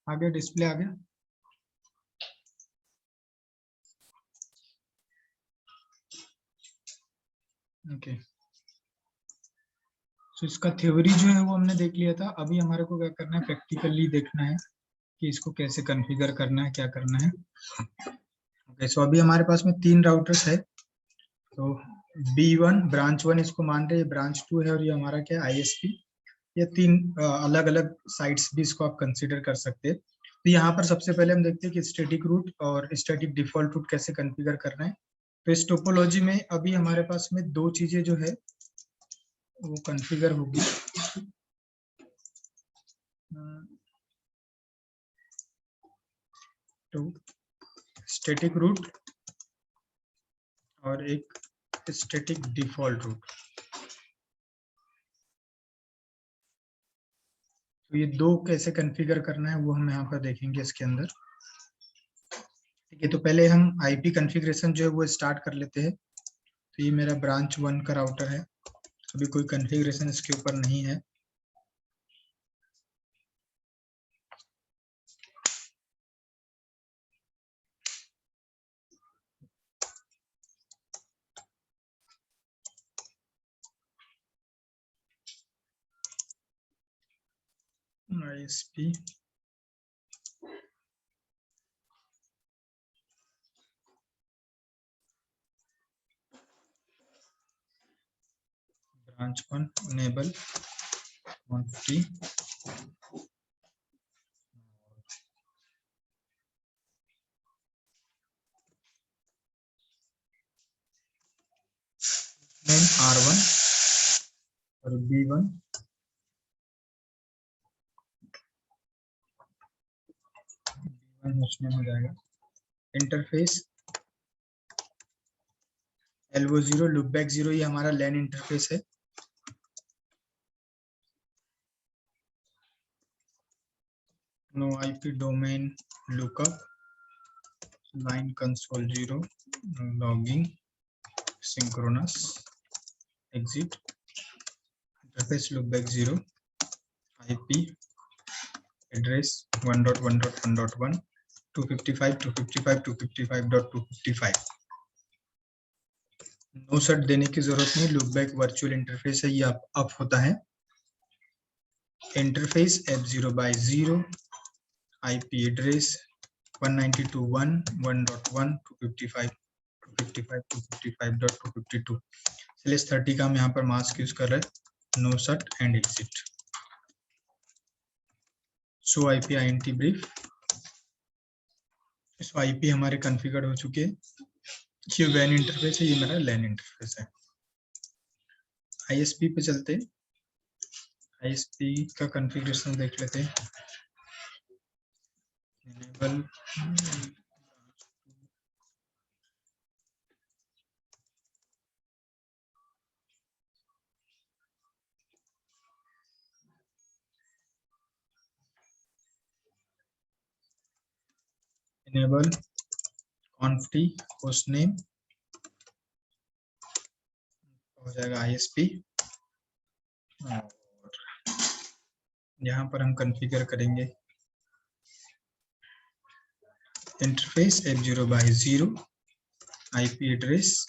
आ गया, डिस्प्ले आ गया। ओके, तो इसका थ्योरी जो है वो हमने देख लिया था। अभी हमारे को क्या करना है, प्रैक्टिकली देखना है कि इसको कैसे कॉन्फ़िगर करना है, क्या करना है। ओके, सो अभी हमारे पास में 3 राउटर्स है। तो B1 ब्रांच 1 इसको मान रहे हैं, ब्रांच 2 है, और ये हमारा क्या है, ISP। ये 3 अलग अलग साइट्स भी इसको आप कंसीडर कर सकते हैं। तो यहाँ पर सबसे पहले हम देखते हैं कि स्टैटिक रूट और स्टैटिक डिफॉल्ट रूट कैसे कॉन्फ़िगर करना है। तो इस टोपोलॉजी में अभी हमारे पास में 2 चीजें जो है वो कॉन्फ़िगर होगी। तो स्टैटिक रूट और एक स्टैटिक डिफॉल्ट रूट। तो ये 2 कैसे कॉन्फ़िगर करना है वो हम यहाँ पर देखेंगे इसके अंदर। ठीक है, तो पहले हम IP कॉन्फ़िगरेशन जो है वो स्टार्ट कर लेते हैं। तो ये मेरा ब्रांच 1 का राउटर है, अभी कोई कॉन्फ़िगरेशन इसके ऊपर नहीं है। ISP branch 1 enable quantity name R1 और B1 होस्ट नेम हो जाएगा। इंटरफेस LO0 लूपबैक 0, ये हमारा LAN इंटरफेस है। No IP domain lookup line console 0 logging synchronous exit interface loopback 0 IP address 1.1.1.1 255.255.255. No set देने की जरूरत नहीं, लूपबैक वर्चुअल इंटरफेस है, ये अप होता है। इंटरफेस F0/0 IP एड्रेस 192.1.1 255.255.252 का हम यहाँ पर मास्क यूज कर रहे हैं। No set and exit. So IP INT brief. So IP हमारे कॉन्फ़िगर हो चुके हैं। ये WAN इंटरफेस है, ये मेरा LAN इंटरफेस है। ISP पे चलते हैं, ISP का कॉन्फ़िगरेशन देख लेते हैं। Enable enable quantity host name हो जाएगा ISP, और यहाँ पर हम कॉन्फ़िगर करेंगे interface F0/0 IP address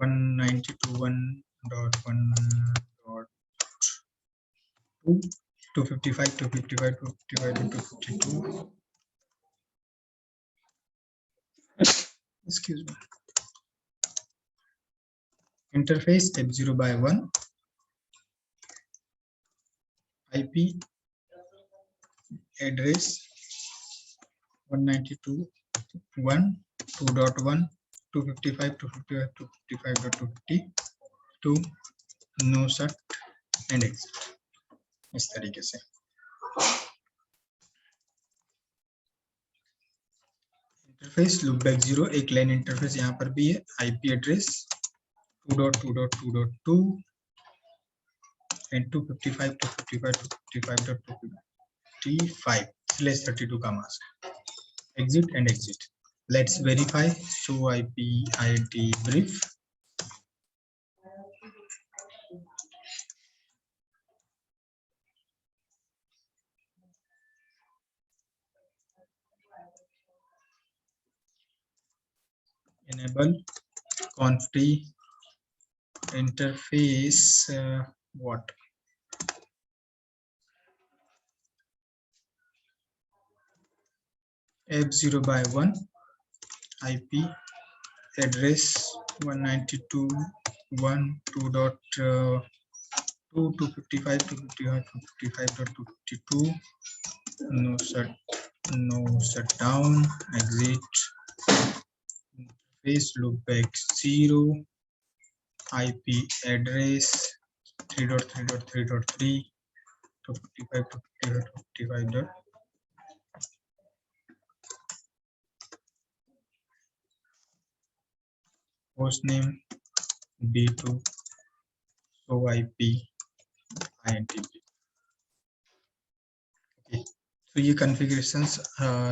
192.1.1.2 255.255.252. Excuse me. Interface F0/1 IP address 192.1.2.1 255.255.252 no set and exit. इस तरीके से इंटरफेस लूपबैक 0 एक लाइन इंटरफेस यहाँ पर भी है। IP एड्रेस 2.2.2.2 and 255.255.255.255/32 का mask exit and exit. Let's verify. Show IP INT brief. enable conf interface what f0/1 IP address 192.1.2 no shutdown exit face loopback 0 IP address 3.3.3.3 to 55 hostname B2 so IP INTP। तो ये configurations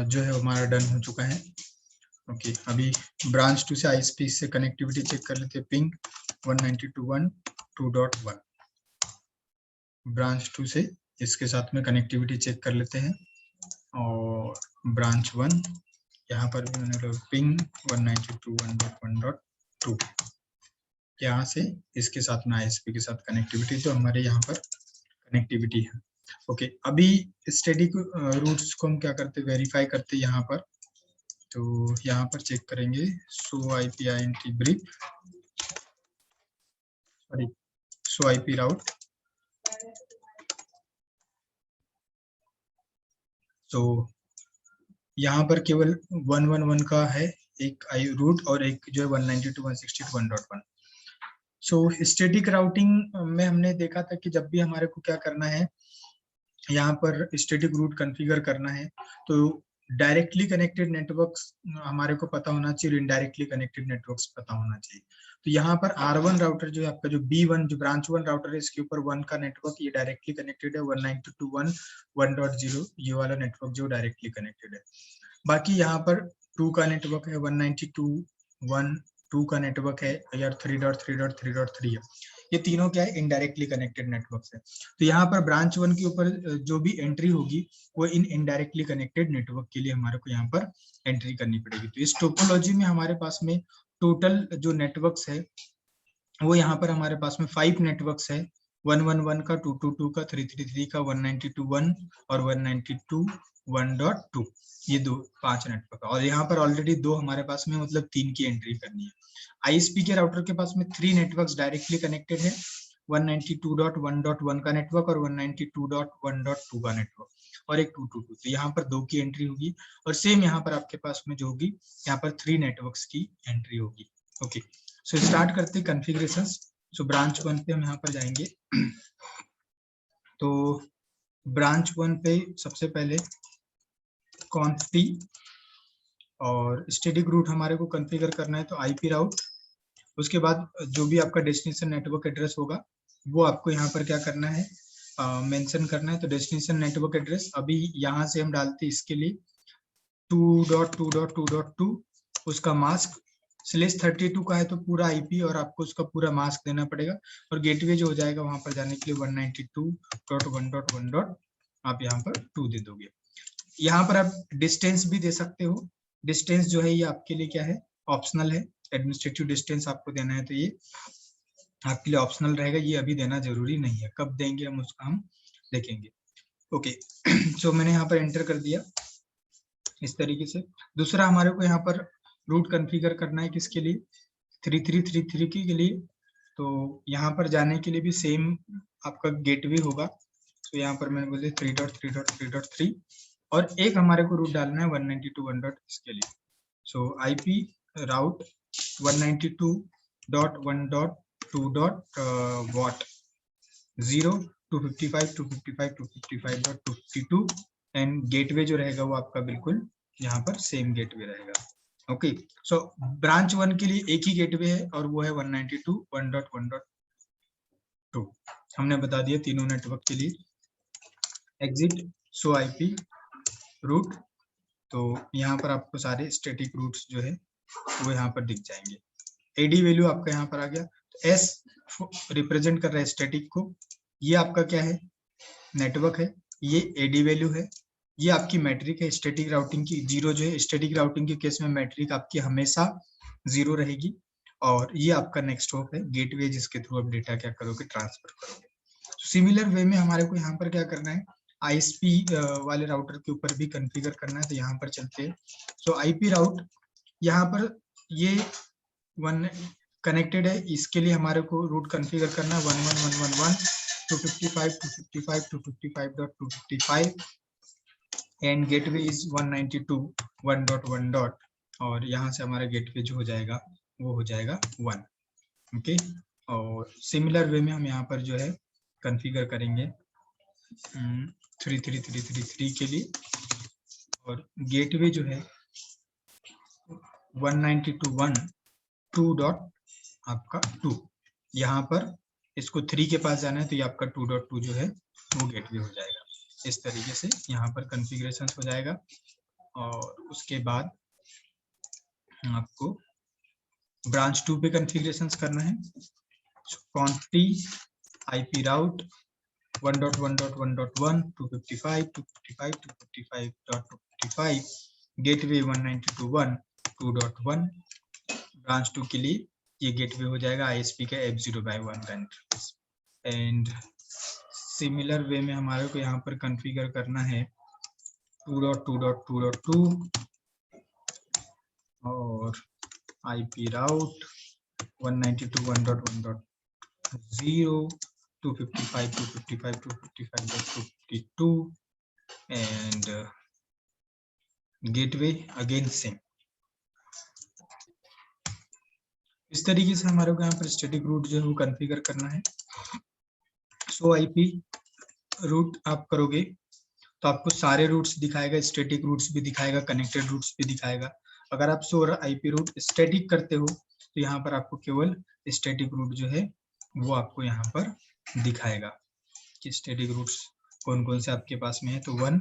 जो है हमारा done हो चुका है। Okay, अभी branch 2 से आईएसपी से कनेक्टिविटी चेक कर लेते हैं। पिंग 192.1.2.1 ब्रांच 2 से इसके साथ में कनेक्टिविटी चेक कर लेते हैं। और ब्रांच 1 यहाँ पर भी मैंने पिंग 192.1.1.2 यहाँ से इसके साथ में आईएसपी के साथ कनेक्टिविटी, तो हमारे यहाँ पर कनेक्टिविटी है। ओके, अभी स्टैटिक रूट्स को हम क्या करते, वेरीफाई करते यहाँ पर। तो यहाँ पर चेक करेंगे सो IP INT brief, sorry so IP राउट। तो यहाँ पर केवल 111 का है एक आई रूट और एक जो है 192.168.1.1। सो स्टैटिक राउटिंग में हमने देखा था कि जब भी हमारे को क्या करना है, यहाँ पर स्टैटिक रूट कॉन्फ़िगर करना है तो डायरेक्टली कनेक्टेड नेटवर्क्स हमारे को पता होना चाहिए, इनडायरेक्टली कनेक्टेड नेटवर्क्स पता होना चाहिए। तो यहाँ पर R1 राउटर जो है आपका, जो B1 जो ब्रांच 1 राउटर है, इसके ऊपर 1 का नेटवर्क ये डायरेक्टली कनेक्टेड है। 192.1.1.0 ये वाला नेटवर्क जो डायरेक्टली कनेक्टेड है। बाकी यहाँ पर 2 का नेटवर्क है, 192.1.2 का नेटवर्क है, या 3.3.3.3 है। ये तीनों क्या है, इनडायरेक्टली कनेक्टेड नेटवर्क्स है। तो यहाँ पर ब्रांच 1 के ऊपर जो भी एंट्री होगी वो इन इनडायरेक्टली कनेक्टेड नेटवर्क के लिए हमारे को यहाँ पर एंट्री करनी पड़ेगी। तो इस टोपोलॉजी में हमारे पास में टोटल जो नेटवर्क्स है वो यहाँ पर हमारे पास में 5 नेटवर्क्स है। 111 का, 222 का, 333 का, 192.1 और 192.1.2, ये 5 नेटवर्क। और यहाँ पर ऑलरेडी 2 हमारे पास में, मतलब 3 की एंट्री करनी है। आईएसपी के राउटर के पास में 3 नेटवर्क्स डायरेक्टली कनेक्टेड है, 192.1.1 का नेटवर्क और 192.1.2 का नेटवर्क और एक 222। तो यहाँ पर 2 की एंट्री होगी। और सेम यहाँ पर आपके पास में जो होगी, यहाँ पर 3 नेटवर्क्स की एंट्री होगी। ओके, सो स्टार्ट करते हैं कॉन्फ़िगरेशंस। सो ब्रांच 1 पे हम यहाँ पर जाएंगे। तो ब्रांच 1 पे सबसे पहले conf और स्टैटिक रूट हमारे को कॉन्फ़िगर करना है, तो आईपी राउट। उसके बाद जो भी आपका डेस्टिनेशन नेटवर्क एड्रेस होगा वो आपको यहाँ पर क्या करना है, मेंशन करना है। तो डेस्टिनेशन नेटवर्क एड्रेस अभी यहाँ से हम डालते हैं इसके लिए 2.2.2.2, उसका मास्क /32 का है तो पूरा आईपी और आपको उसका पूरा मास्क देना पड़ेगा। और गेटवे जो हो जाएगा वहां पर जाने के लिए 192.1.1. आप यहाँ पर 2 दे दोगे। यहाँ पर आप डिस्टेंस भी दे सकते हो। डिस्टेंस जो है ये आपके लिए क्या है, ऑप्शनल है। एडमिनिस्ट्रेटिव डिस्टेंस आपको देना है तो ये आपके लिए ऑप्शनल रहेगा, ये अभी देना जरूरी नहीं है। कब देंगे हम उसका हम देखेंगे। ओके, सो मैंने यहाँ पर एंटर कर दिया इस तरीके से। दूसरा हमारे को यहाँ पर रूट कॉन्फ़िगर करना है, किसके लिए, 3333 के लिए। तो यहाँ पर जाने के लिए भी सेम आपका गेटवे होगा। तो यहाँ पर मैंने बोले 3.3.3.3 और एक हमारे को रूट डालना है 192.1. इसके लिए सो IP route 192.1.2.what 0 255 255 255.252 and gateway जो रहेगा वो आपका बिल्कुल यहाँ पर सेम गेटवे रहेगा। ओके, सो ब्रांच 1 के लिए एक ही गेटवे है और वो है 192.1.1.2। हमने बता दिया तीनों नेटवर्क के लिए। एग्जिट सो आईपी रूट, तो यहाँ पर आपको सारे स्टैटिक रूट्स जो है वो यहाँ पर दिख जाएंगे। एडी वैल्यू आपका यहाँ पर आ गया। तो एस रिप्रेजेंट कर रहा है स्टैटिक को, ये आपका क्या है, नेटवर्क है। ये एडी वैल्यू है, ये आपकी मैट्रिक है स्टैटिक राउटिंग की। 0 जो है स्टैटिक राउटिंग के केस में मैट्रिक आपकी हमेशा 0 रहेगी, और ये आपका नेक्स्ट हॉप है गेटवे, जिसके थ्रू आप डेटा क्या करोगे, ट्रांसफर करोगे। सिमिलर वे में हमारे को यहाँ पर क्या करना है, आईएसपी वाले राउटर के ऊपर भी कॉन्फ़िगर करना है। तो यहाँ पर चलते हैं। सो आईपी राउट यहाँ पर ये वन कनेक्टेड है, इसके लिए हमारे को रूट कॉन्फ़िगर करना है 111.1.1.255.255.255 एंड गेटवे इज 192.1.1. और यहाँ से हमारा गेटवे जो हो जाएगा वो हो जाएगा 1. ओके, और सिमिलर वे में हम यहाँ पर जो है कॉन्फ़िगर करेंगे 3333 के लिए, और गेटवे जो है 192.1.2. आपका 2, यहाँ पर इसको 3 के पास जाना है, तो ये आपका 2.2 जो है वो गेटवे हो जाएगा। इस तरीके से यहाँ पर कॉन्फ़िगरेशन हो जाएगा। और उसके बाद आपको ब्रांच 2 पे कॉन्फ़िगरेशन करना है। Quantity IP route 1.1.1.1 255.255.255 gateway 192.1.2.1. Branch 2 के लिए ये गेटवे हो जाएगा आईएसपी का F0/1 का इंटरफेस। एंड सिमिलर वे में हमारे को यहाँ पर कॉन्फ़िगर करना है 2.2.2.2 और IP route 192.1.1.0 255.255.252 and gateway again same. इस तरीके से हमारे को यहाँ पर स्टैटिक रूट जो है वो कॉन्फ़िगर करना है। सो आईपी रूट आप करोगे तो आपको सारे रूट्स दिखाएगा, स्टैटिक रूट्स भी दिखाएगा, कनेक्टेड रूट्स भी दिखाएगा। अगर आप सो आईपी रूट स्टैटिक करते हो तो यहाँ पर आपको केवल स्टैटिक रूट जो है वो आपको यहाँ पर दिखाएगा कि स्टैटिक रूट्स कौन कौन से आपके पास में है। तो 1,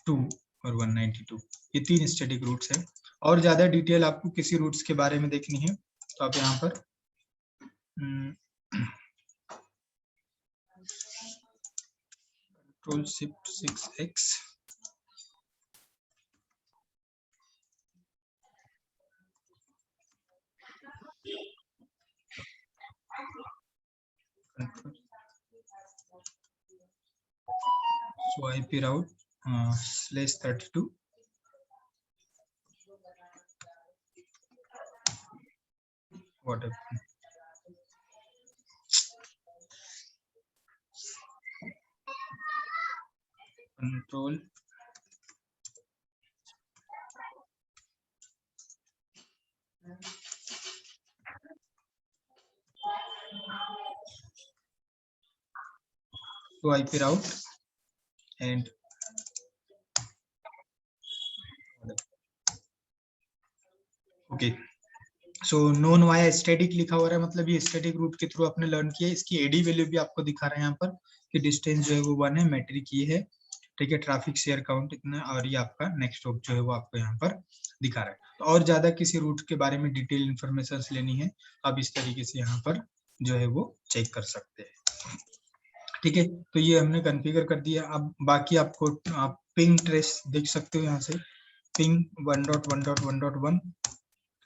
2 और 192 ये 3 स्टैटिक रूट्स है। और ज्यादा डिटेल आपको किसी रूट्स के बारे में देखनी है तो आप यहाँ पर Control Shift 6X so IP route /32 whatever control so IP route and okay so known via static लिखा हो रहा है, मतलब ये स्टैटिक रूट के थ्रू आपने लर्न किया। इसकी एडी वैल्यू भी आपको दिखा रहे हैं यहाँ पर कि डिस्टेंस जो है वो 1 है, मैट्रिक ये है, ठीक है, ट्रैफिक शेयर काउंट इतना, और ये आपका नेक्स्ट हॉप जो है वो आपको यहाँ पर दिखा रहा है। तो और ज्यादा किसी रूट के बारे में डिटेल इन्फॉर्मेशन लेनी है आप इस तरीके से यहाँ पर जो है वो चेक कर सकते हैं, ठीक है। तो ये हमने कॉन्फ़िगर कर दिया। अब बाकी आपको आप पिंग ट्रेस देख सकते हो यहाँ से, पिंग 1.1.1.1,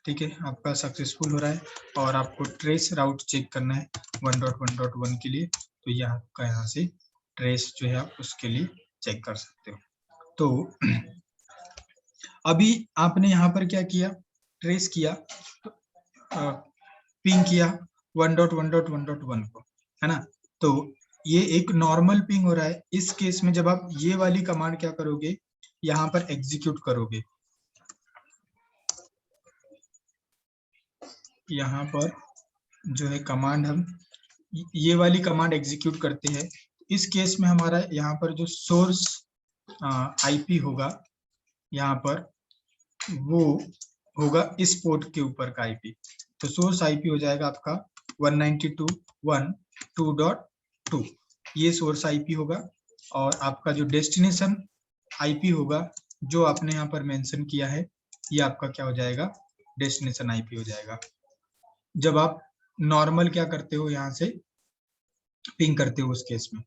ठीक है, आपका सक्सेसफुल हो रहा है। और आपको ट्रेस राउट चेक करना है 1.1.1 के लिए, तो ये आपका यहाँ से ट्रेस जो है आप उसके लिए चेक कर सकते हो। तो अभी आपने यहाँ पर क्या किया, ट्रेस किया, पिंग किया 1.1.1.1 को, है ना। तो ये एक नॉर्मल पिंग हो रहा है। इस केस में जब आप ये वाली कमांड क्या करोगे, यहाँ पर एग्जीक्यूट करोगे, यहाँ पर जो है कमांड हम ये वाली कमांड एग्जीक्यूट करते हैं। इस केस में हमारा यहाँ पर जो सोर्स आईपी होगा यहाँ पर वो होगा इस पोर्ट के ऊपर का आईपी। तो सोर्स आईपी हो जाएगा आपका 192.1.2.2, ये सोर्स आईपी होगा। और आपका जो डेस्टिनेशन आईपी होगा जो आपने यहाँ पर मेंशन किया है, ये आपका क्या हो जाएगा, डेस्टिनेशन आईपी हो जाएगा। जब आप नॉर्मल क्या करते हो, यहाँ से पिंग करते हो उस केस में,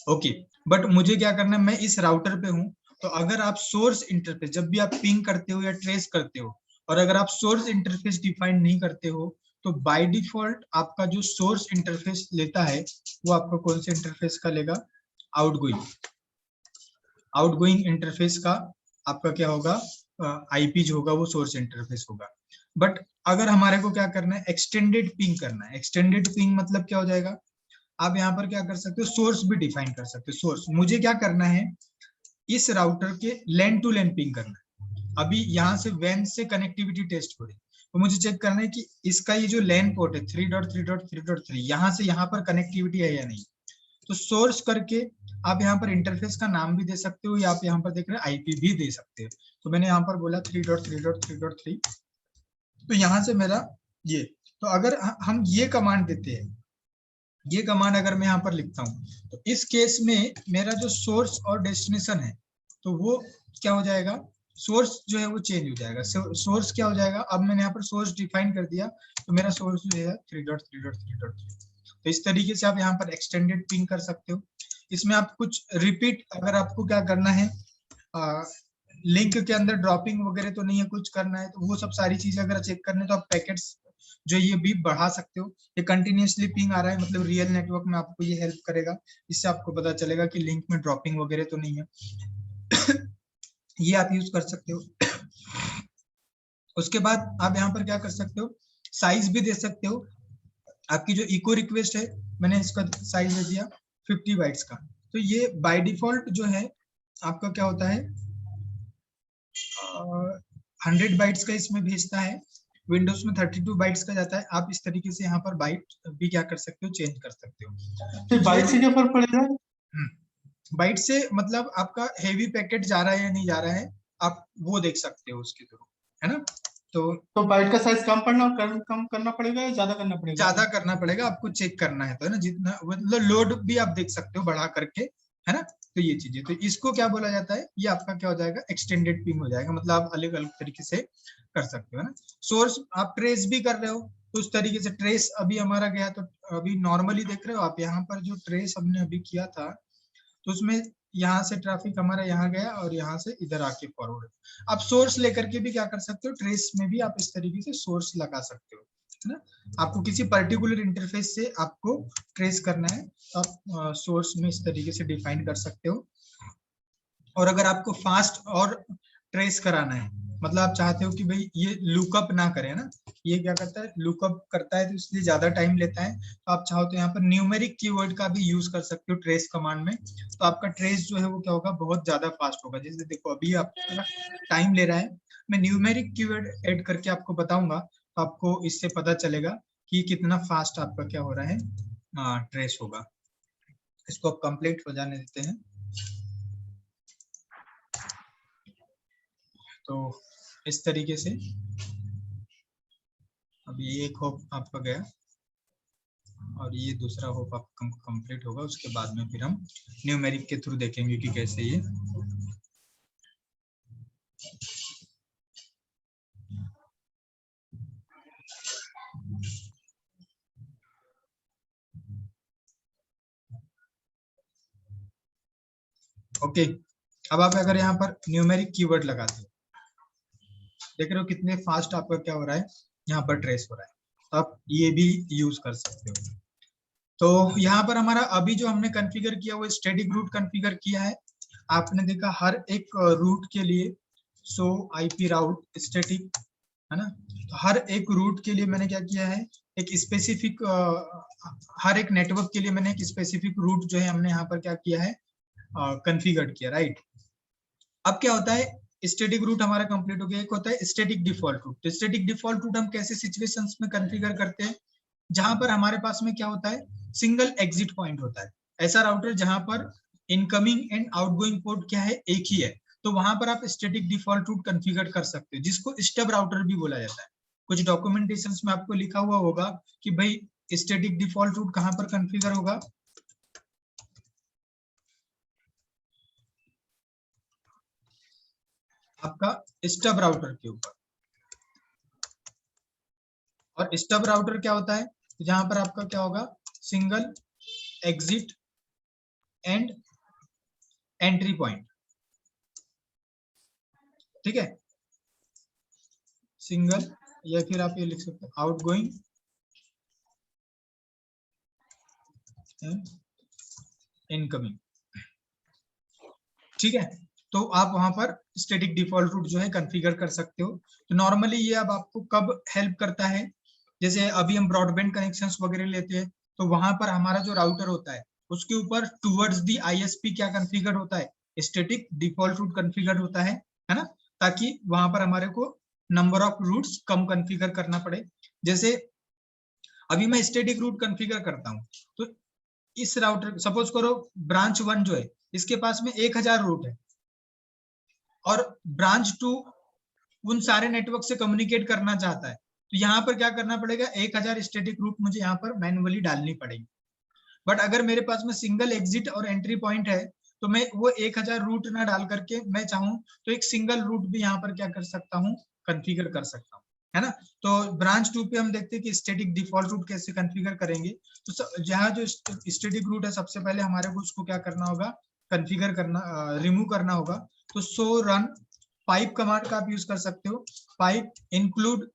ओके। बट मुझे क्या करना है, मैं इस राउटर पे हूँ, तो अगर आप सोर्स इंटरफेस जब भी आप पिंग करते हो या ट्रेस करते हो और अगर आप सोर्स इंटरफेस डिफाइन नहीं करते हो तो बाय डिफॉल्ट आपका जो सोर्स इंटरफेस लेता है वो आपका कौन से इंटरफेस का लेगा, आउटगोइंग इंटरफेस का आपका क्या होगा, आईपी जो होगा वो सोर्स इंटरफेस होगा। बट अगर हमारे को क्या करना है, एक्सटेंडेड पिंग करना है। एक्सटेंडेड पिंग मतलब क्या हो जाएगा, आप यहाँ पर क्या कर सकते हो, सोर्स भी डिफाइन कर सकते हो। सोर्स मुझे क्या करना है, इस राउटर के लैन टू लैन पिंग करना है। अभी यहाँ से वैन से कनेक्टिविटी टेस्ट हो रही है, तो मुझे चेक करना है कि इसका ये जो लैन पोर्ट है 3.3.3.3 यहाँ से यहाँ पर कनेक्टिविटी है या नहीं। तो सोर्स करके आप यहाँ पर इंटरफेस का नाम भी दे सकते हो, या आप यहाँ पर देख रहे हैं आईपी भी दे सकते हो। तो मैंने यहाँ पर बोला 3.3.3.3, तो यहाँ से मेरा ये, तो अगर हम ये कमांड देते हैं, ये कमांड अगर मैं यहाँ पर लिखता हूँ, तो इस केस में मेरा जो सोर्स और डेस्टिनेशन है तो वो क्या हो जाएगा, सोर्स जो है वो चेंज हो जाएगा। सोर्स क्या हो जाएगा, अब मैंने यहाँ पर सोर्स डिफाइन कर दिया, तो मेरा सोर्स जो है 3.3.3.3। तो इस तरीके से आप यहाँ पर एक्सटेंडेड पिंग कर सकते हो। इसमें आप कुछ रिपीट, अगर आपको क्या करना है, लिंक के अंदर ड्रॉपिंग वगैरह तो नहीं है कुछ करना है, तो वो सब सारी चीजें अगर चेक करने तो आप पैकेट्स जो ये भी बढ़ा सकते हो। ये कंटिन्यूसली पिंग आ रहा है मतलब रियल नेटवर्क में आपको ये हेल्प करेगा, इससे आपको पता चलेगा कि लिंक में ड्रॉपिंग वगैरह तो नहीं है। ये आप यूज कर सकते हो। उसके बाद आप यहाँ पर क्या कर सकते हो, साइज भी दे सकते हो। आपकी जो इको रिक्वेस्ट है, मैंने इसका साइज दे दिया 50 बाइट्स का। तो ये बाय डिफॉल्ट जो है आपका क्या होता है, 100 बाइट्स का इसमें भेजता है। विंडोज में 32 बाइट्स का जाता है। आप इस तरीके से यहाँ पर बाइट भी क्या कर सकते हो, चेंज कर सकते हो। तो बाइट से क्या फर्क पड़ेगा, बाइट से मतलब आपका हेवी पैकेट जा रहा है या नहीं जा रहा है, आप वो देख सकते हो उसके थ्रू, है ना। तो बाइट का साइज कम करना पड़ेगा या ज्यादा करना पड़ेगा? ज्यादा करना पड़ेगा, आपको चेक करना है तो, है ना, जितना मतलब लोड भी आप देख सकते हो बढ़ा करके, है ना। तो ये चीजें, तो इसको क्या बोला जाता है, ये आपका क्या हो जाएगा, एक्सटेंडेड पिंग हो जाएगा। मतलब आप अलग अलग तरीके से कर सकते हो, है ना। सोर्स आप ट्रेस भी कर रहे हो तो उस तरीके से ट्रेस अभी हमारा गया, तो अभी नॉर्मली देख रहे हो आप यहाँ पर जो ट्रेस हमने अभी किया था, तो उसमें यहाँ से ट्रैफिक हमारा यहाँ गया और यहाँ से इधर आके फॉरवर्ड। आप सोर्स लेकर के भी क्या कर सकते हो, ट्रेस में भी आप इस तरीके से सोर्स लगा सकते हो, है ना। आपको किसी पर्टिकुलर इंटरफेस से आपको ट्रेस करना है तो आप सोर्स में इस तरीके से डिफाइन कर सकते हो। और अगर आपको फास्ट और ट्रेस कराना है, मतलब आप चाहते हो कि भाई ये लुकअप ना करे ना, ये क्या करता है, लुकअप करता है तो इसलिए ज्यादा टाइम लेता है, तो आप चाहो तो यहाँ पर न्यूमेरिक कीवर्ड का भी यूज कर सकते हो ट्रेस कमांड में। तो आपका ट्रेस जो है वो क्या होगा, बहुत ज्यादा फास्ट होगा। जैसे देखो अभी आपका टाइम ले रहा है, मैं न्यूमेरिक कीवर्ड ऐड करके आपको बताऊंगा, तो आपको इससे पता चलेगा कि कितना फास्ट आपका क्या हो रहा है, ट्रेस होगा। इसको आप कंप्लीट हो जाने देते हैं। तो इस तरीके से अभी एक होप आपका गया और ये दूसरा होप आपका कंप्लीट होगा। उसके बाद में फिर हम न्यूमेरिक के थ्रू देखेंगे कि कैसे ये ओके। अब आप अगर यहाँ पर न्यूमेरिक कीवर्ड लगाते हो, देख रहे हो कितने फास्ट आपका क्या हो रहा है, यहाँ पर ट्रेस हो रहा है। तो आप ये भी यूज कर सकते हो। तो यहाँ पर हमारा अभी जो हमने कॉन्फ़िगर किया वो स्टैटिक रूट कॉन्फ़िगर किया है। आपने देखा हर एक रूट के लिए सो आईपी राउट स्टैटिक, है ना। तो हर एक रूट के लिए मैंने क्या किया है, एक स्पेसिफिक, हर एक नेटवर्क के लिए मैंने एक स्पेसिफिक रूट जो है हमने यहाँ पर क्या किया है, कॉन्फ़िगर किया, राइट। अब क्या होता है, स्टैटिक रूट हमारा कंप्लीट हो गया। एक होता है स्टैटिक डिफॉल्ट रूट। तो स्टैटिक डिफॉल्ट रूट हम कैसे सिचुएशंस में कॉन्फ़िगर करते हैं, जहां पर हमारे पास में क्या होता है, सिंगल एग्जिट पॉइंट होता है। ऐसा राउटर जहां पर इनकमिंग एंड आउटगोइंग पोर्ट क्या है, एक ही है, तो वहां पर आप स्टैटिक डिफॉल्ट रूट कॉन्फ़िगर कर सकते हो, जिसको स्टब राउटर भी बोला जाता है। कुछ डॉक्यूमेंटेशन में आपको लिखा हुआ होगा कि भाई स्टैटिक डिफॉल्ट रूट कहां पर कॉन्फ़िगर होगा, आपका स्टब राउटर के ऊपर। और स्टब राउटर क्या होता है, जहां पर आपका क्या होगा, single exit and entry point, ठीक है। सिंगल, या फिर आप ये लिख सकते हो आउटगोइंग एंड इनकमिंग। ठीक है, तो आप वहां पर स्टैटिक डिफॉल्ट रूट जो है कॉन्फ़िगर कर सकते हो। तो नॉर्मली ये अब आपको कब हेल्प करता है, जैसे अभी हम ब्रॉडबैंड कनेक्शंस वगैरह लेते हैं, तो वहां पर हमारा जो राउटर होता है उसके ऊपर टुवर्ड्स दी आईएसपी क्या कॉन्फ़िगर होता है, स्टैटिक डिफॉल्ट रूट कॉन्फ़िगर होता है ना, ताकि वहां पर हमारे को नंबर ऑफ रूट्स कम कॉन्फ़िगर करना पड़े। जैसे अभी मैं स्टैटिक रूट कॉन्फ़िगर करता हूँ, तो इस राउटर सपोज करो ब्रांच 1 जो है इसके पास में 1000 रूट है, और ब्रांच 2 उन सारे नेटवर्क से कम्युनिकेट करना चाहता है, तो यहाँ पर क्या करना पड़ेगा, 1000 स्टैटिक रूट मुझे यहाँ पर मैन्युअली डालनी पड़ेगी। बट अगर मेरे पास में सिंगल एग्जिट और एंट्री पॉइंट है, तो मैं वो 1000 रूट ना डाल करके मैं चाहूँ तो एक सिंगल रूट भी यहाँ पर क्या कर सकता हूँ, कॉन्फ़िगर कर सकता हूँ, है ना। तो ब्रांच 2 पे हम देखते हैं कि स्टैटिक डिफॉल्ट रूट कैसे कॉन्फ़िगर करेंगे। तो जहाँ जो स्टैटिक रूट है सबसे पहले हमारे को उसको क्या करना होगा, कॉन्फ़िगर करना, रिमूव करना होगा। तो सो रन पाइप कमांड का आप यूज कर सकते हो, पाइप इंक्लूड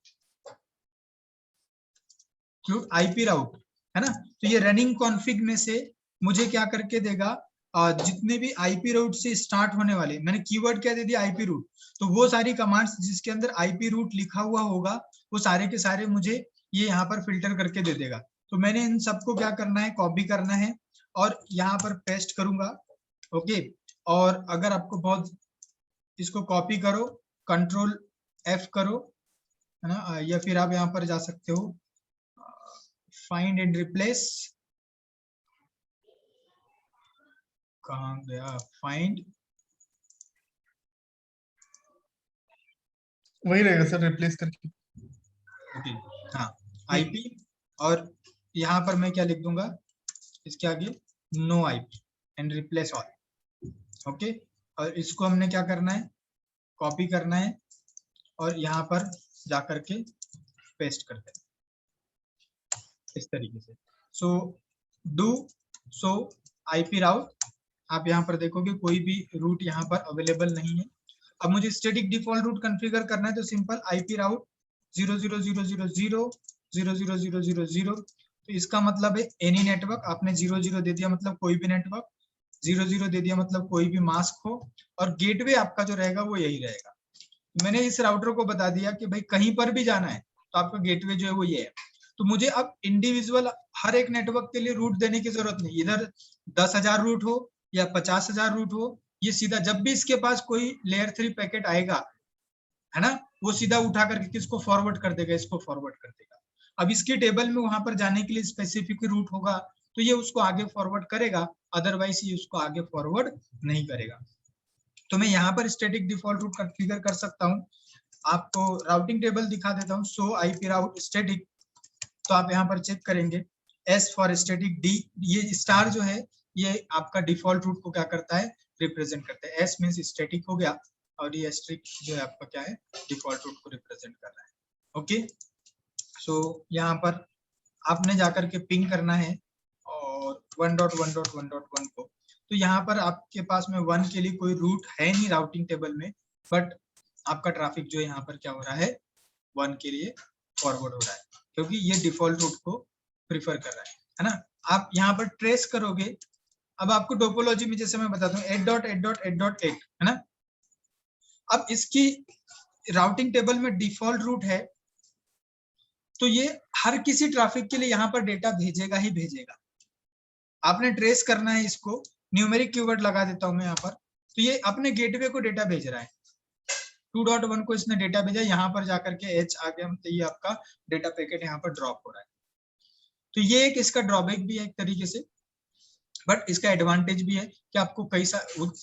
आईपी राउट, है ना। तो ये रनिंग कॉन्फ़िग में से मुझे क्या करके देगा, जितने भी आईपी रूट से स्टार्ट होने वाले, मैंने कीवर्ड क्या दे दिया, आईपी रूट, तो वो सारी कमांड्स जिसके अंदर आईपी रूट लिखा हुआ होगा वो सारे के सारे मुझे ये यहाँ पर फिल्टर करके दे देगा। तो मैंने इन सबको क्या करना है, कॉपी करना है और यहाँ पर पेस्ट करूंगा। ओके, और अगर आपको बहुत, इसको कॉपी करो, कंट्रोल एफ करो, है ना, या फिर आप यहाँ पर जा सकते हो फाइंड एंड रिप्लेस, कहाँ गया फाइंड, वही रहेगा सर, रिप्लेस करके। ओके, हाँ आईपी, और यहाँ पर मैं क्या लिख दूंगा इसके आगे, no IP and replace all. Okay, और इसको हमने क्या करना है, कॉपी करना है और यहाँ पर जा करके पेस्ट करते हैं इस तरीके से। सो डू सो आईपी राउट, आप यहाँ पर देखोगे कोई भी रूट यहाँ पर अवेलेबल नहीं है। अब मुझे स्टैटिक डिफॉल्ट रूट कॉन्फ़िगर करना है, तो सिंपल आईपी राउट 000000000, तो इसका मतलब है एनी नेटवर्क, आपने 00 दे दिया मतलब कोई भी नेटवर्क, 00 दे दिया मतलब कोई भी मास्क हो, और गेटवे आपका जो रहेगा वो यही रहेगा। मैंने इस राउटर को बता दिया कि भाई कहीं पर भी जाना है तो आपका गेटवे जो है वो ये है। तो मुझे अब इंडिविजुअल हर एक नेटवर्क के लिए रूट देने की जरूरत नहीं, इधर 10,000 रूट हो या 50,000 रूट हो, ये सीधा जब भी इसके पास कोई लेयर 3 पैकेट आएगा, है ना, वो सीधा उठा करके किसको फॉरवर्ड कर देगा, इसको फॉरवर्ड कर देगा। अब इसकी टेबल में वहां पर जाने के लिए स्पेसिफिक रूट होगा तो ये उसको आगे फॉरवर्ड करेगा, अदरवाइज ये उसको आगे फॉरवर्ड नहीं करेगा। तो मैं यहाँ पर स्टैटिक डिफॉल्ट रूट कॉन्फ़िगर कर सकता हूँ। आपको राउटिंग टेबल दिखा देता हूँ, सो आईपी राउट स्टैटिक, तो आप यहाँ पर चेक करेंगे एस फॉर स्टैटिक, डी ये स्टार जो है ये आपका डिफॉल्ट रूट को क्या करता है, रिप्रेजेंट करता है। एस मींस स्टैटिक हो गया और ये एस्ट्रिक जो है आपका क्या है, डिफॉल्ट रूट को रिप्रेजेंट कर रहा है। ओके, सो यहाँ पर आपने जाकर के पिंग करना है और 1.1.1.1 को, तो यहाँ पर आपके पास में 1 के लिए कोई रूट है नहीं राउटिंग टेबल में, बट आपका ट्रैफिक जो है यहाँ पर क्या हो रहा है, 1 के लिए फॉरवर्ड हो रहा है, क्योंकि ये डिफॉल्ट रूट को प्रिफर कर रहा है ना। आप यहाँ पर ट्रेस करोगे, अब आपको टोपोलॉजी में जैसे मैं बताता हूँ 8.8.8.8 है ना, अब इसकी राउटिंग टेबल में डिफॉल्ट रूट है, तो ये हर किसी ट्रैफिक के लिए यहाँ पर डेटा भेजेगा ही भेजेगा। आपने ट्रेस करना है इसको, न्यूमेरिक कीवर्ड लगा देता हूं मैं यहाँ पर, तो ये अपने गेटवे को डेटा भेज रहा है, 2.1 को इसने डेटा भेजा, यहाँ पर जाकर के एच आ गया, तो ये आपका डेटा पैकेट यहाँ पर ड्रॉप हो रहा है। तो ये एक इसका ड्रॉबैक भी है एक तरीके से, बट इसका एडवांटेज भी है कि आपको कई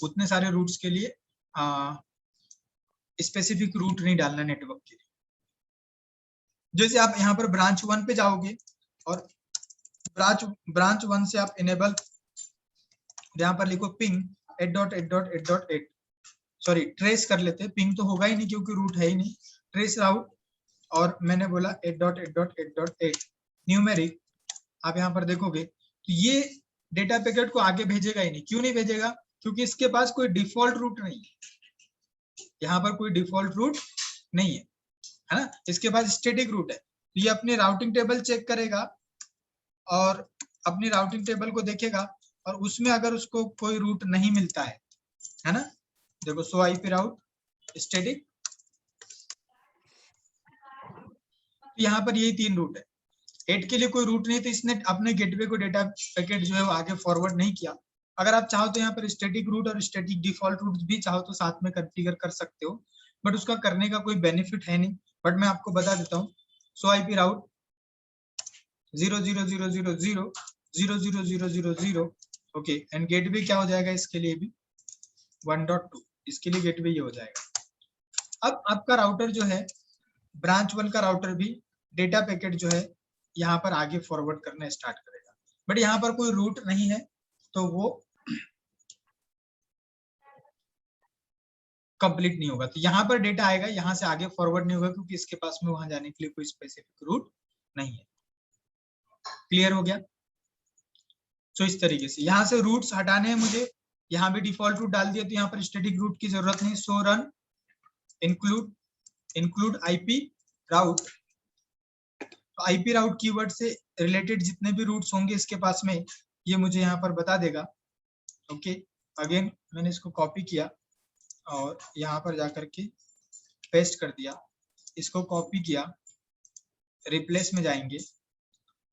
उतने सारे रूट्स के लिए स्पेसिफिक रूट नहीं डालना नेटवर्क के लिए। जैसे आप यहाँ पर ब्रांच 1 पे जाओगे और ब्रांच 1 से आप इनेबल, यहाँ पर लिखो पिंग 8.8.8.8, सॉरी ट्रेस कर लेते हैं, पिंग तो होगा ही नहीं क्योंकि रूट है ही नहीं, ट्रेस राउट, और मैंने बोला 8.8.8.8 न्यूमेरिक। आप यहाँ पर देखोगे तो ये डेटा पैकेट को आगे भेजेगा ही नहीं। क्यों नहीं भेजेगा, क्योंकि इसके पास कोई डिफॉल्ट रूट नहीं है, यहाँ पर कोई डिफॉल्ट रूट नहीं है, है ना। इसके बाद स्टैटिक रूट है, तो ये अपनी राउटिंग टेबल चेक करेगा और अपनी राउटिंग टेबल को देखेगा और उसमें अगर उसको कोई रूट नहीं मिलता है ना, देखो शो आईपी राउट स्टैटिक, यहाँ पर यही 3 रूट है। 8 के लिए कोई रूट नहीं, तो इसने अपने गेटवे को डेटा पैकेट जो है वो आगे फॉरवर्ड नहीं किया। अगर आप चाहो तो यहाँ पर स्टैटिक रूट और स्टैटिक डिफॉल्ट रूट भी चाहो तो साथ में कॉन्फ़िगर कर सकते हो, बट उसका करने का कोई बेनिफिट है नहीं, बट मैं आपको बता देता हूँ। सो IP route 000000000, okay, and gateway क्या हो जाएगा इसके लिए भी 1.2, इसके लिए गेटवे ये हो जाएगा। अब आपका राउटर जो है ब्रांच 1 का राउटर भी डेटा पैकेट जो है यहाँ पर आगे फॉरवर्ड करना स्टार्ट करेगा, बट यहाँ पर कोई रूट नहीं है तो वो कंप्लीट नहीं होगा। तो यहाँ पर डेटा आएगा, यहाँ से आगे फॉरवर्ड नहीं होगा क्योंकि इसके पास में वहां जाने के लिए कोई स्पेसिफिक रूट नहीं है। क्लियर हो गया। तो इस तरीके से यहाँ से रूट्स हटाने हैं मुझे, यहाँ भी डिफॉल्ट रूट डाल दिया तो यहाँ पर स्टैटिक रूट की जरूरत नहीं। So run include IP route, IP route keyword से रिलेटेड जितने भी रूट्स होंगे इसके पास में ये मुझे यहाँ पर बता देगा। ओके, अगेन मैंने इसको कॉपी किया और यहाँ पर जाकर के पेस्ट कर दिया, इसको कॉपी किया, रिप्लेस में जाएंगे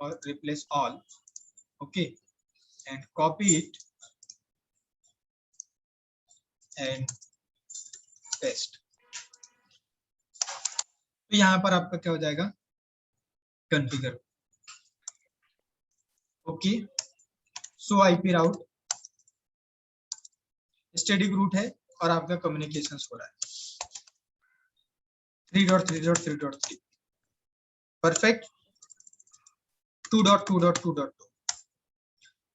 और replace all, okay, and copy it and paste. तो यहाँ पर आपका क्या हो जाएगा configure. Okay, so IP route static route है और आपका कम्युनिकेशन हो रहा है 3.3.3.3 परफेक्ट, 2.2.2.2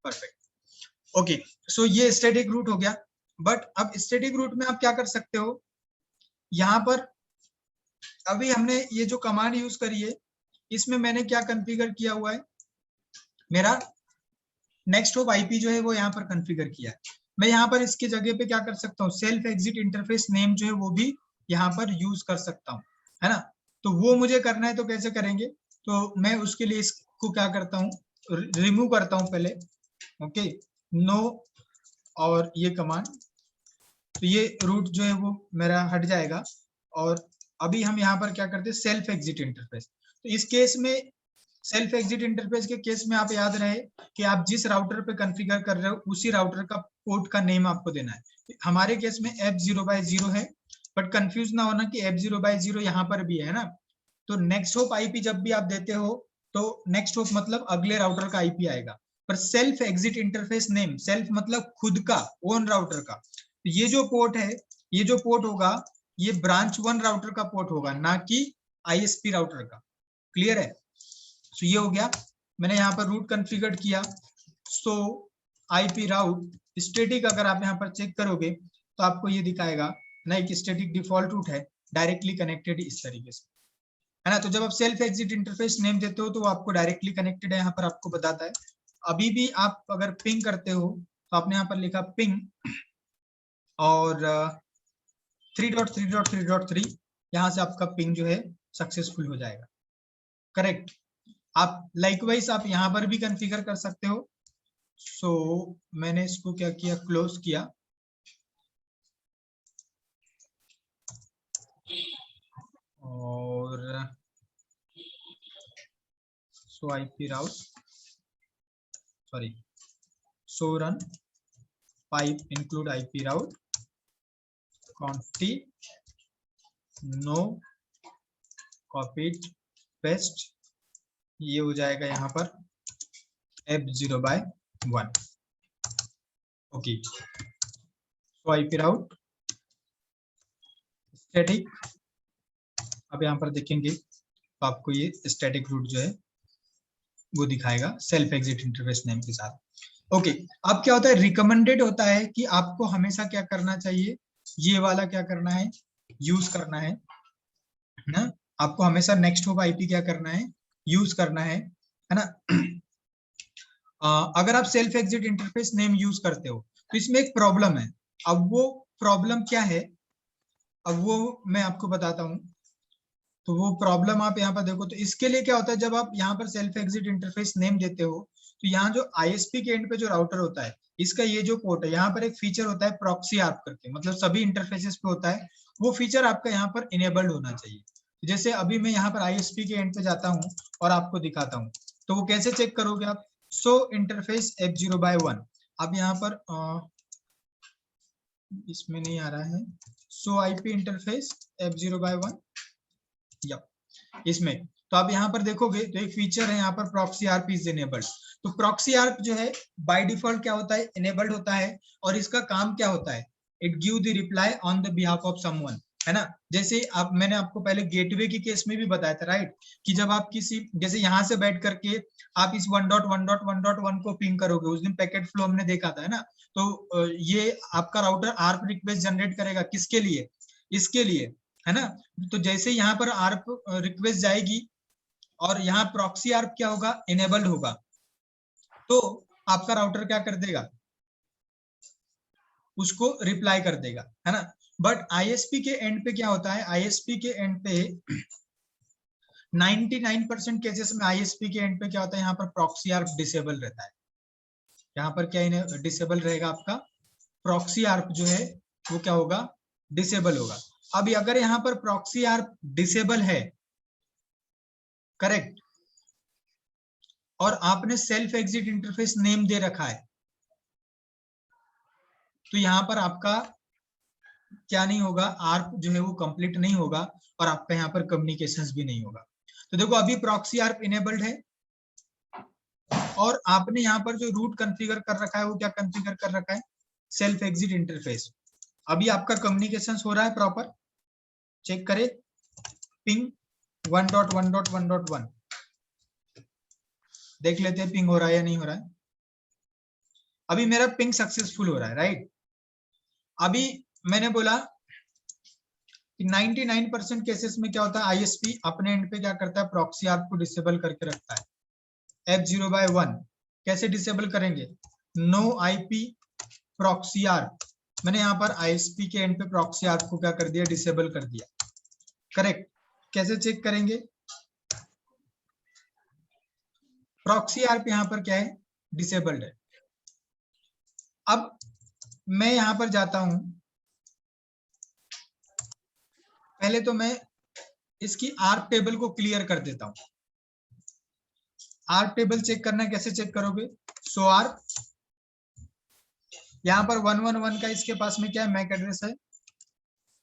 परफेक्ट। ओके, सो ये स्टैटिक रूट हो गया। बट अब स्टैटिक रूट में आप क्या कर सकते हो, यहाँ पर अभी हमने ये जो कमांड यूज करी है इसमें मैंने क्या कॉन्फ़िगर किया हुआ है, मेरा नेक्स्ट होप आईपी जो है वो यहाँ पर कॉन्फ़िगर किया है। मैं यहाँ पर इसकी जगह पे क्या कर सकता हूँ, सेल्फ एग्जिट इंटरफेस नेम जो है वो भी यहाँ पर यूज कर सकता हूँ, है ना। तो वो मुझे करना है तो कैसे करेंगे, तो मैं उसके लिए इसको क्या करता हूँ, रिमूव करता हूँ पहले, ओके, नो और ये कमांड, तो ये रूट जो है वो मेरा हट जाएगा। और अभी हम यहाँ पर क्या करते हैं, सेल्फ एग्जिट इंटरफेस। तो इस केस में सेल्फ एग्जिट इंटरफेस के केस में आप याद रहे कि आप जिस राउटर पे कॉन्फ़िगर कर रहे हो उसी राउटर का पोर्ट का नेम आपको देना है। हमारे केस में F0/0 है, बट कंफ्यूज ना होना कि F0/0 यहाँ पर भी है ना। तो नेक्स्ट होप आईपी जब भी आप देते हो तो नेक्स्ट होप मतलब अगले राउटर का आईपी आएगा, पर self exit interface name, self मतलब खुद का, ओन राउटर का, तो ये जो पोर्ट है, ये जो पोर्ट होगा ये ब्रांच 1 राउटर का पोर्ट होगा, ना कि आईएसपी राउटर का। क्लियर है। तो ये हो गया, मैंने यहाँ पर रूट कॉन्फ़िगर किया। सो आईपी राउट स्टैटिक, अगर आप यहाँ पर चेक करोगे तो आपको ये दिखाएगा ना, एक स्टैटिक डिफॉल्ट रूट है डायरेक्टली कनेक्टेड इस तरीके से, है ना। तो जब आप सेल्फ एग्जिट इंटरफेस नेम देते हो तो आपको डायरेक्टली कनेक्टेड है, यहाँ पर आपको बताता है। अभी भी आप अगर पिंग करते हो तो आपने यहाँ पर लिखा पिंग और 3.3.3.3, यहाँ से आपका पिंग जो है सक्सेसफुल हो जाएगा। करेक्ट। आप लाइकवाइज आप यहाँ पर भी कॉन्फ़िगर कर सकते हो। सो मैंने इसको क्या किया, क्लोज किया और so IP route, sorry, so run pipe include IP route कॉन्टी नो कॉपीड पेस्ट, ये हो जाएगा यहाँ पर F0/1। Okay, so IP route static, अब यहाँ पर देखेंगे तो आपको ये स्टैटिक रूट जो है वो दिखाएगा सेल्फ एग्जिट इंटरफेस नेम के साथ। ओके, अब क्या होता है, रिकमेंडेड होता है कि आपको हमेशा क्या करना चाहिए, ये वाला क्या करना है, यूज करना है ना। आपको हमेशा नेक्स्ट होप आईपी क्या करना है, यूज करना है ना। अगर आप self exit interface name use करते हो तो इसमें एक प्रॉब्लम है। अब वो प्रॉब्लम क्या है, अब वो मैं आपको बताता हूँ। तो वो प्रॉब्लम आप यहाँ पर देखो। तो इसके लिए क्या होता है, जब आप यहाँ पर सेल्फ एग्जिट इंटरफेस नेम देते हो तो यहाँ जो आईएसपी के एंड पे जो राउटर होता है, इसका ये जो पोर्ट है, यहाँ पर एक फीचर होता है प्रॉक्सी आर्प करके, मतलब सभी इंटरफेसेस पे होता है, वो फीचर आपका यहाँ पर इनेबल्ड होना चाहिए। जैसे अभी मैं यहाँ पर आईएसपी के एंड पे जाता हूँ और आपको दिखाता हूँ, तो वो कैसे चेक करोगे आप, सो इंटरफेस F0/1, अब यहाँ पर इसमें नहीं आ रहा है, सो आईपी इंटरफेस F0/1 या इसमें, तो आप यहाँ पर देखोगे तो एक फीचर है यहाँ पर प्रॉक्सी आर्प इज इनेबल्ड। तो प्रॉक्सी आर्प जो है बाय डिफॉल्ट क्या होता है, इनेबल्ड होता है, और इसका काम क्या होता है, it give the reply on the behalf of someone, है ना। जैसे आप, मैंने आपको पहले गेटवे की केस में भी बताया था, राइट, कि जब आप किसी, जैसे यहाँ से बैठ करके आप इस 1.1.1.1 को पिंग करोगे, उस दिन पैकेट फ्लो हमने देखा था, है ना। तो ये आपका राउटर आर्प रिक्वेस्ट जनरेट करेगा, किसके लिए, इसके लिए, है ना। तो जैसे यहाँ पर आर्प रिक्वेस्ट जाएगी और यहाँ प्रॉक्सी आर्प क्या होगा, इनेबल्ड होगा, तो आपका राउटर क्या कर देगा, उसको रिप्लाई कर देगा, है ना। बट आईएसपी के एंड पे क्या होता है, आईएसपी के एंड पे 99% केसेस में आईएसपी के एंड पे क्या होता है, यहाँ पर प्रॉक्सी आर्प डिसेबल रहता है। यहाँ पर क्या डिसेबल रहेगा, आपका प्रॉक्सी आर्प जो है वो क्या होगा, डिसेबल होगा। अभी अगर यहाँ पर प्रॉक्सी आर्प डिसेबल है, करेक्ट, और आपने सेल्फ एग्जिट इंटरफेस नेम दे रखा है, तो यहाँ पर आपका क्या नहीं होगा, आर्प जो है वो कंप्लीट नहीं होगा, और आपका यहाँ पर कम्युनिकेशंस भी नहीं होगा। तो देखो अभी प्रॉक्सी आर्प इनेबल्ड है, और आपने यहाँ पर जो रूट कॉन्फ़िगर कर रखा है वो क्या कॉन्फ़िगर कर रखा है, सेल्फ एग्जिट इंटरफेस। अभी आपका कम्युनिकेशंस हो रहा है प्रॉपर, चेक करें, पिंग 1.1.1.1 देख लेते हैं पिंग हो रहा है या नहीं हो रहा है। अभी मेरा पिंग सक्सेसफुल हो रहा है, राइट। अभी मैंने बोला कि 99% केसेस में क्या होता है, आईएसपी अपने एंड पे क्या करता है, प्रॉक्सी आर्प को डिसेबल करके रखता है। F0/1 कैसे डिसेबल करेंगे, नो आईपी प्रॉक्सी आर्प, मैंने यहाँ पर आईएसपी के एंड पे प्रॉक्सी आर्प को क्या कर दिया, डिसेबल कर दिया, करेक्ट। कैसे चेक करेंगे, प्रॉक्सी आर्प यहाँ पर क्या है, डिसेबल्ड है। अब मैं यहाँ पर जाता हूं, पहले तो मैं इसकी आर्प टेबल को क्लियर कर देता हूं। आर्प टेबल चेक करना है, कैसे चेक करोगे, सो आर्प, यहाँ पर 111 का इसके पास में क्या है, मैक एड्रेस है,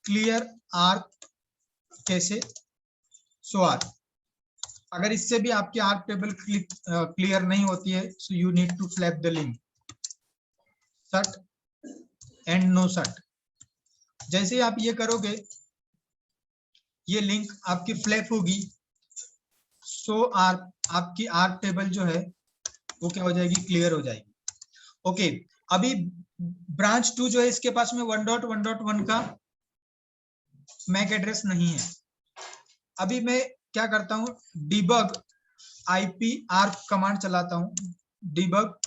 क्लियर आर्प, कैसे, सो आर्प। अगर इससे भी आपकी आर्प टेबल क्लियर नहीं होती है, so you need to flap the link shut and no shut. जैसे ही आप ये करोगे, ये लिंक आपकी फ्लैप होगी, सो आर्प, आपकी आर्प टेबल जो है वो क्या हो जाएगी, क्लियर हो जाएगी। ओके, अभी ब्रांच 2 जो है इसके पास में 1.1.1 का मैक एड्रेस नहीं है। अभी मैं क्या करता हूं, डिबग आईपी आर्प कमांड चलाता हूं, डिबग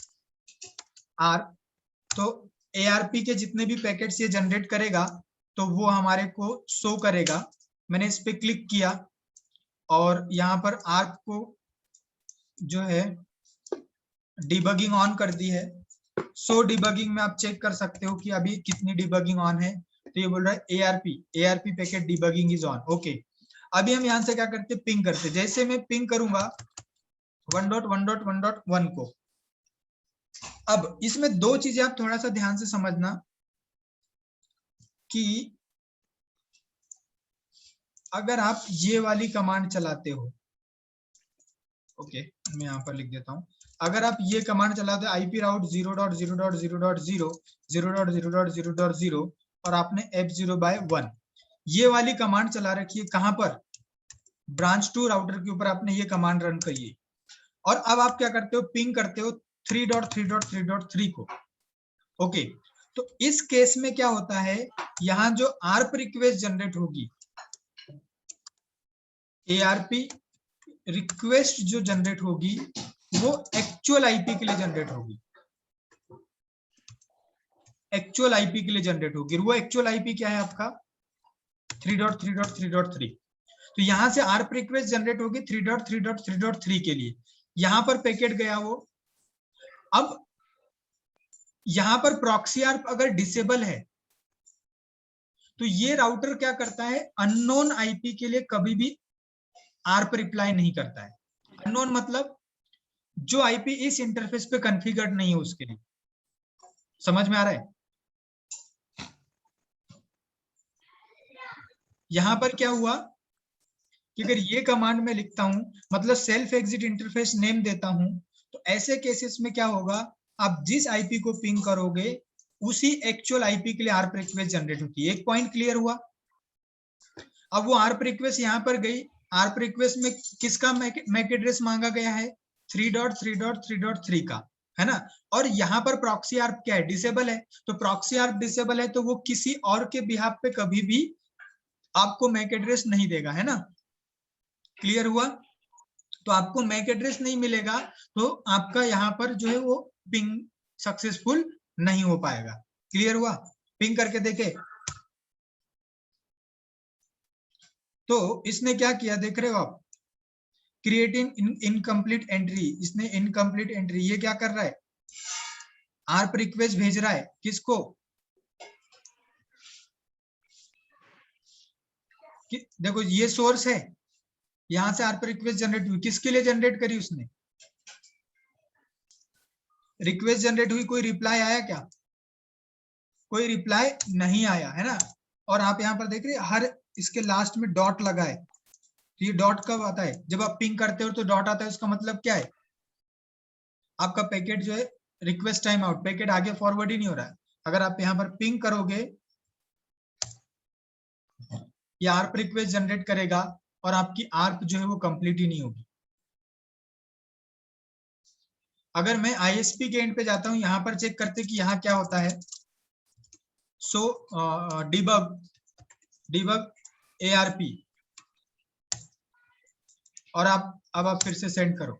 आर्प, तो एआरपी के जितने भी पैकेट्स ये जनरेट करेगा तो वो हमारे को शो करेगा। मैंने इस पे क्लिक किया और यहाँ पर आर्प को जो है डिबगिंग ऑन कर दी है। सो डिबगिंग में आप चेक कर सकते हो कि अभी कितनी डिबगिंग ऑन है, तो ये बोल रहा है ARP packet debugging is on. Okay, अभी हम यहाँ से क्या करते, पिंग करते। जैसे मैं पिंग करूंगा 1.1.1.1 को, अब इसमें दो चीजें आप थोड़ा सा ध्यान से समझना कि अगर आप ये वाली कमांड चलाते हो, ओके मैं यहाँ पर लिख देता हूं, अगर आप ये कमांड चलाते हो IP राउट 0.0.0.0 0.0.0.0 और आपने F0/1 ये वाली कमांड चला रखी है, कहां पर, ब्रांच 2 राउटर के ऊपर आपने ये कमांड रन करी है, और अब आप क्या करते हो, पिंग करते हो 3.3.3.3 को। ओके, तो इस केस में क्या होता है, यहां जो आर्प रिक्वेस्ट जनरेट होगी, एआरपी रिक्वेस्ट जो जनरेट होगी वो एक्चुअल आईपी के लिए जनरेट होगी, एक्चुअल आईपी के लिए जनरेट होगी। वो एक्चुअल आईपी क्या है आपका 3.3.3.3। तो यहाँ से ARP रिक्वेस्ट जनरेट होगी 3.3.3.3 के लिए, यहाँ पर पैकेट गया वो। अब यहाँ पर प्रॉक्सी ARP अगर डिसेबल है तो ये राउटर क्या करता है, अननोन आईपी के लिए कभी भी ARP रिप्लाई नहीं करता है। अननोन मतलब जो आईपी इस इंटरफेस पे कॉन्फ़िगर्ड नहीं है उसके लिए। समझ में आ रहा है? यहां पर क्या हुआ कि अगर ये कमांड में लिखता हूं, मतलब सेल्फ एग्जिट इंटरफेस नेम देता हूं, तो ऐसे केसेस में क्या होगा, आप जिस आईपी को पिंग करोगे उसी एक्चुअल आईपी के लिए ARP रिक्वेस्ट जनरेट होती है। एक पॉइंट क्लियर हुआ? अब वो ARP रिक्वेस्ट यहां पर गई, ARP रिक्वेस्ट में किसका मैक एड्रेस मांगा गया है, 3.3.3.3 का, है ना। और यहाँ पर प्रॉक्सी ARP क्या है, डिसेबल है। तो प्रॉक्सी ARP डिसेबल है तो वो किसी और के बिहाफ पे कभी भी आपको मैक एड्रेस नहीं देगा, है ना। क्लियर हुआ? तो आपको मैक एड्रेस नहीं मिलेगा तो आपका यहाँ पर जो है वो पिंग सक्सेसफुल नहीं हो पाएगा। क्लियर हुआ? पिंग करके देखे तो इसने क्या किया, देख रहे हो आप, क्रिएटिंग इनकम्प्लीट एंट्री। इसने इनकम्प्लीट एंट्री, ये क्या कर रहा है, ARP रिक्वेस्ट भेज रहा है किसको, देखो ये सोर्स है, यहां से ARP रिक्वेस्ट जनरेट हुई, किसके लिए जनरेट करी उसने, रिक्वेस्ट जनरेट हुई, कोई रिप्लाई आया क्या, कोई रिप्लाई नहीं आया, है ना। और आप यहाँ पर देख रहे हैं हर इसके लास्ट में डॉट लगा है। तो ये डॉट कब आता है, जब आप पिंग करते हो तो डॉट आता है, उसका मतलब क्या है, आपका पैकेट जो है रिक्वेस्ट टाइम आउट, पैकेट आगे फॉरवर्ड ही नहीं हो रहा है। अगर आप यहाँ पर पिंग करोगे, ये ARP रिक्वेस्ट जनरेट करेगा और आपकी ARP जो है वो कंप्लीट ही नहीं होगी। अगर मैं ISP के एंड पे जाता हूं, यहाँ पर चेक करते कि यहाँ क्या होता है, सो डिबग ARP, और अब आप फिर से सेंड करो,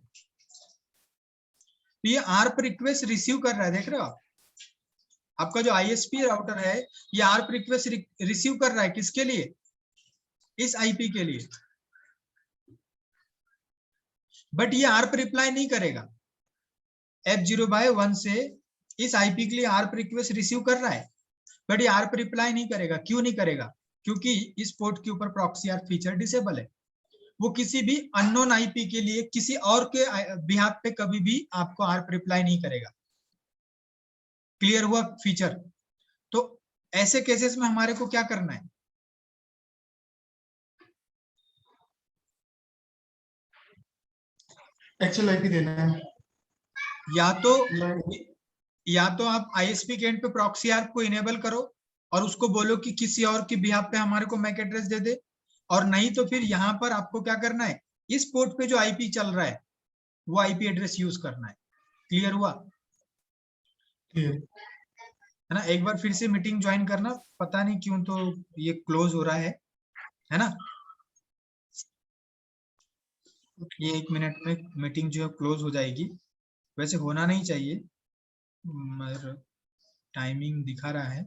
तो ये ARP रिक्वेस्ट रिसीव कर रहा है, देख रहे हो आप, आपका जो ISP राउटर है ये ARP रिक्वेस्ट रिसीव कर रहा है, किसके लिए, इस आईपी के लिए, बट ये ARP रिप्लाई नहीं करेगा। F0/1 से इस आईपी के लिए ARP रिक्वेस्ट रिसीव कर रहा है, बट ये ARP रिप्लाई नहीं करेगा। क्यों नहीं करेगा, क्योंकि इस पोर्ट के ऊपर प्रॉक्सी ARP फीचर डिसेबल है। वो किसी भी अननोन आईपी के लिए किसी और के बिहाफ पे कभी भी आपको ARP रिप्लाई नहीं करेगा। क्लियर हुआ फीचर? तो ऐसे केसेस में हमारे को क्या करना है, एक्चुअल आईपी देना है, या तो आप ISP के एंड पे प्रॉक्सी ARP को इनेबल करो और उसको बोलो कि किसी और की बिहाफ पे हमारे को मैक एड्रेस दे दे, और नहीं तो फिर यहाँ पर आपको क्या करना है, इस पोर्ट पे जो आईपी चल रहा है वो आईपी एड्रेस यूज करना है। क्लियर हुआ? क्लियर है ना। एक बार फिर से मीटिंग ज्वाइन करना, पता नहीं क्यों तो ये क्लोज हो रहा है ना। ये 1 मिनट में मीटिंग जो है क्लोज हो जाएगी, वैसे होना नहीं चाहिए मगर टाइमिंग दिखा रहा है।